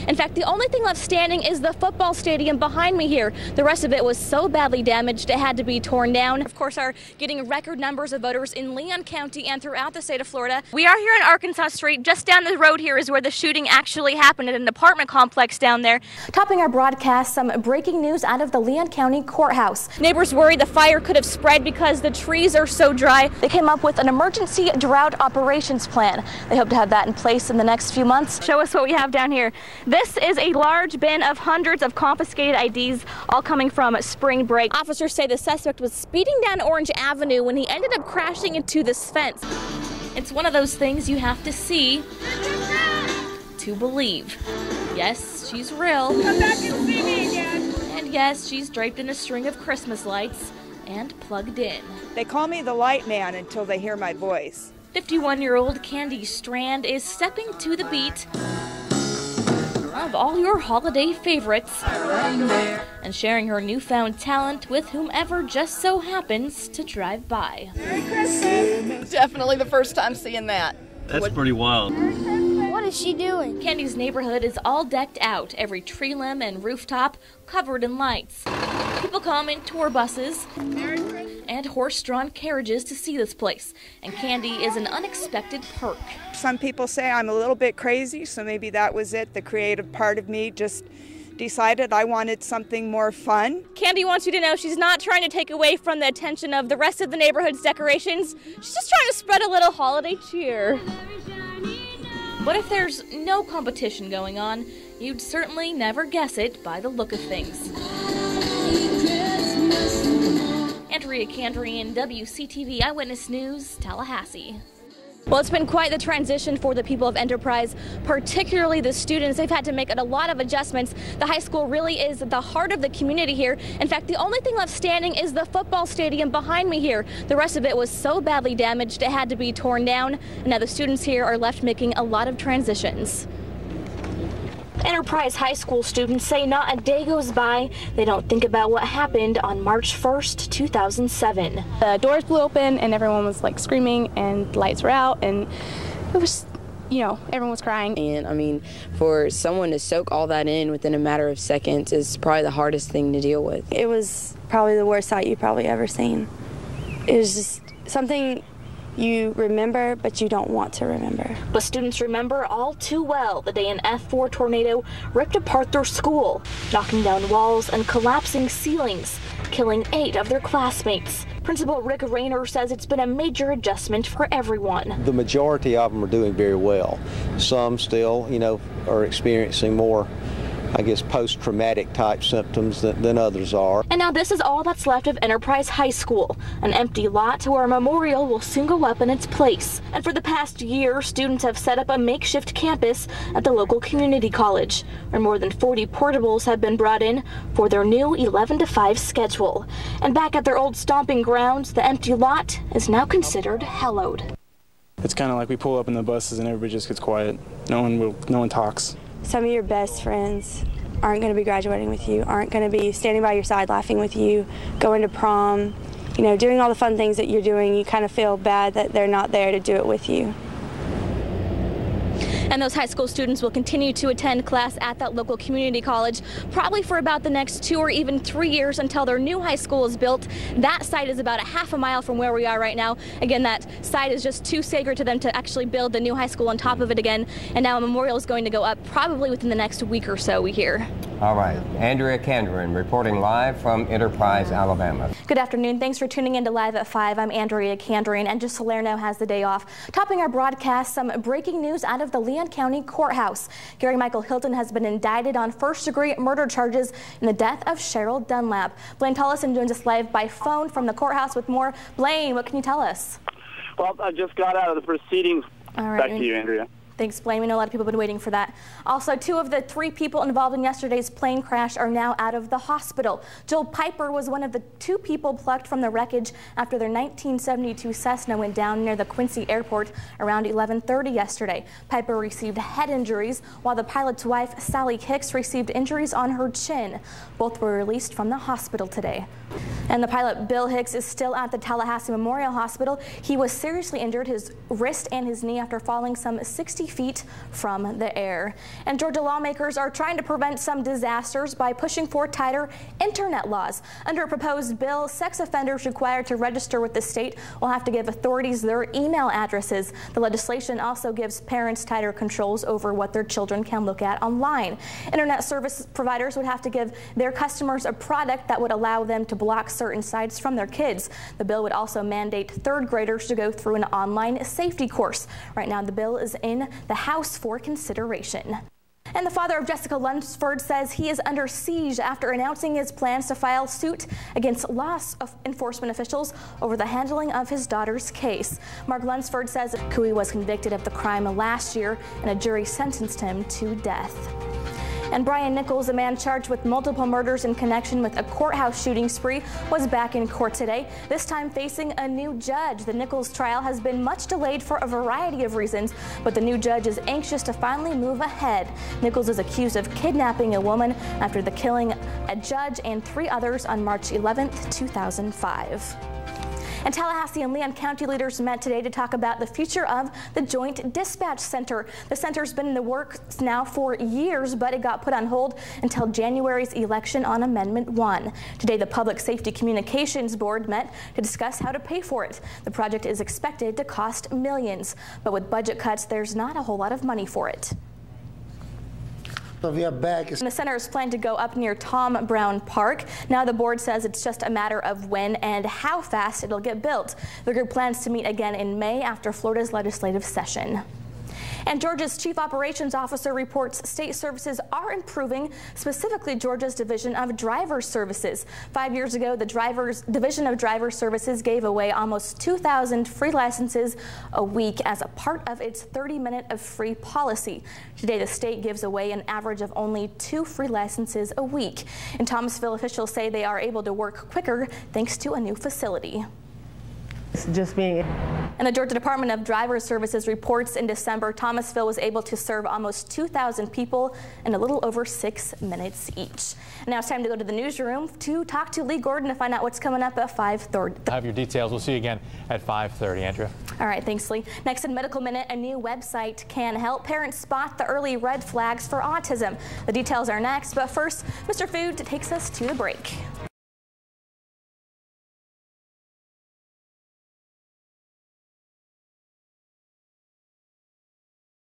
In fact, the only thing left standing is the football stadium behind me here. The rest of it was so badly damaged it had to be torn down. Of course, are getting record numbers of voters in Leon County and throughout the state of Florida. We are here on Arkansas Street. Just down the road here is where the shooting actually happened at an apartment complex down there. Topping our broadcast, some breaking news out of the Leon County Courthouse. Neighbors worried the fire could have spread because the trees are so dry. They came up with an emergency drought operations plan. They hope to have that in place in the next few months. Show us what we have down here. This is a large bin of hundreds of confiscated IDs, all coming from spring break. Officers say the suspect was speeding down Orange Avenue when he ended up crashing into this fence. It's one of those things you have to see to believe. Yes, she's real. Come back and see me again. And yes, she's draped in a string of Christmas lights and plugged in. They call me the light man until they hear my voice. 51-year-old Candy Strand is stepping to the beat of all your holiday favorites and sharing her newfound talent with whomever just so happens to drive by. Merry Christmas. Definitely the first time seeing that. That's pretty wild. What is she doing? Candy's neighborhood is all decked out, every tree limb and rooftop covered in lights. People come in tour buses and horse-drawn carriages to see this place, and candy is an unexpected perk. Some people say I'm a little bit crazy, so maybe that was it. The creative part of me just decided I wanted something more fun. Candy wants you to know she's not trying to take away from the attention of the rest of the neighborhood's decorations. She's just trying to spread a little holiday cheer. But if there's no competition going on, you'd certainly never guess it by the look of things. Andrea Candrian, WCTV Eyewitness News, Tallahassee. Well, it's been quite the transition for the people of Enterprise, particularly the students. They've had to make a lot of adjustments. The high school really is the heart of the community here. In fact, the only thing left standing is the football stadium behind me here. The rest of it was so badly damaged it had to be torn down. And now the students here are left making a lot of transitions. Enterprise High School students say not a day goes by they don't think about what happened on March 1st, 2007. The doors blew open and everyone was like screaming and the lights were out and it was, you know, everyone was crying. And I mean, for someone to soak all that in within a matter of seconds is probably the hardest thing to deal with. It was probably the worst sight you've probably ever seen. It was just something you remember, but you don't want to remember. But students remember all too well the day an F4 tornado ripped apart their school, knocking down walls and collapsing ceilings, killing 8 of their classmates. Principal Rick Rayner says it's been a major adjustment for everyone. The majority of them are doing very well. Some still, you know, are experiencing more, I guess, post-traumatic type symptoms than others are. And now this is all that's left of Enterprise High School, an empty lot where a memorial will soon go up in its place. And for the past year, students have set up a makeshift campus at the local community college, where more than 40 portables have been brought in for their new 11 to 5 schedule. And back at their old stomping grounds, the empty lot is now considered hallowed. It's kind of like we pull up in the buses and everybody just gets quiet. No one talks. Some of your best friends aren't going to be graduating with you, aren't going to be standing by your side laughing with you, going to prom, you know, doing all the fun things that you're doing. You kind of feel bad that they're not there to do it with you. And those high school students will continue to attend class at that local community college, probably for about the next 2 or even 3 years until their new high school is built. That site is about a half a mile from where we are right now. Again, that site is just too sacred to them to actually build the new high school on top of it again. And now a memorial is going to go up probably within the next week or so, we hear. All right. Andrea Candrian reporting live from Enterprise, Alabama. Good afternoon. Thanks for tuning in to Live at 5. I'm Andrea Candrian, and just Salerno has the day off. Topping our broadcast, some breaking news out of the Leon County Courthouse. Gary Michael Hilton has been indicted on first-degree murder charges in the death of Cheryl Dunlap. Blaine Tollison joins us live by phone from the courthouse with more. Blaine, what can you tell us? Well, I just got out of the proceedings. All right. Back to you, Andrea. Thanks, Blaine. We know a lot of people have been waiting for that. Also, 2 of the 3 people involved in yesterday's plane crash are now out of the hospital. Joel Piper was one of the 2 people plucked from the wreckage after their 1972 Cessna went down near the Quincy airport around 11:30 yesterday. Piper received head injuries, while the pilot's wife, Sally Hicks, received injuries on her chin. Both were released from the hospital today. And the pilot, Bill Hicks, is still at the Tallahassee Memorial Hospital. He was seriously injured, his wrist and his knee, after falling some 60 50 feet from the air. And Georgia lawmakers are trying to prevent some disasters by pushing for tighter internet laws. Under a proposed bill, sex offenders required to register with the state will have to give authorities their email addresses. The legislation also gives parents tighter controls over what their children can look at online. Internet service providers would have to give their customers a product that would allow them to block certain sites from their kids. The bill would also mandate third graders to go through an online safety course. Right now, the bill is in the House for consideration. And the father of Jessica Lunsford says he is under siege after announcing his plans to file suit against law enforcement officials over the handling of his daughter's case. Mark Lunsford says Cooey was convicted of the crime last year and a jury sentenced him to death. And Brian Nichols, a man charged with multiple murders in connection with a courthouse shooting spree, was back in court today, this time facing a new judge. The Nichols trial has been much delayed for a variety of reasons, but the new judge is anxious to finally move ahead. Nichols is accused of kidnapping a woman after the killing a judge and 3 others on March 11, 2005. And Tallahassee and Leon County leaders met today to talk about the future of the Joint Dispatch Center. The center's been in the works now for years, but it got put on hold until January's election on Amendment 1. Today, the Public Safety Communications Board met to discuss how to pay for it. The project is expected to cost millions, but with budget cuts, there's not a whole lot of money for it. And the center is planned to go up near Tom Brown Park. Now the board says it's just a matter of when and how fast it'll get built. The group plans to meet again in May after Florida's legislative session. And Georgia's Chief Operations Officer reports state services are improving, specifically Georgia's Division of Driver Services. 5 years ago, the Division of Driver Services gave away almost 2,000 free licenses a week as a part of its 30-minute of free policy. Today, the state gives away an average of only 2 free licenses a week. In Thomasville, officials say they are able to work quicker thanks to a new facility. And the Georgia Department of Driver Services reports in December, Thomasville was able to serve almost 2,000 people in a little over 6 minutes each. And now it's time to go to the newsroom to talk to Lee Gordon to find out what's coming up at 5:30. I have your details. We'll see you again at 5:30, Andrea. All right, thanks, Lee. Next in Medical Minute, a new website can help parents spot the early red flags for autism. The details are next, but first, Mr. Food takes us to the break.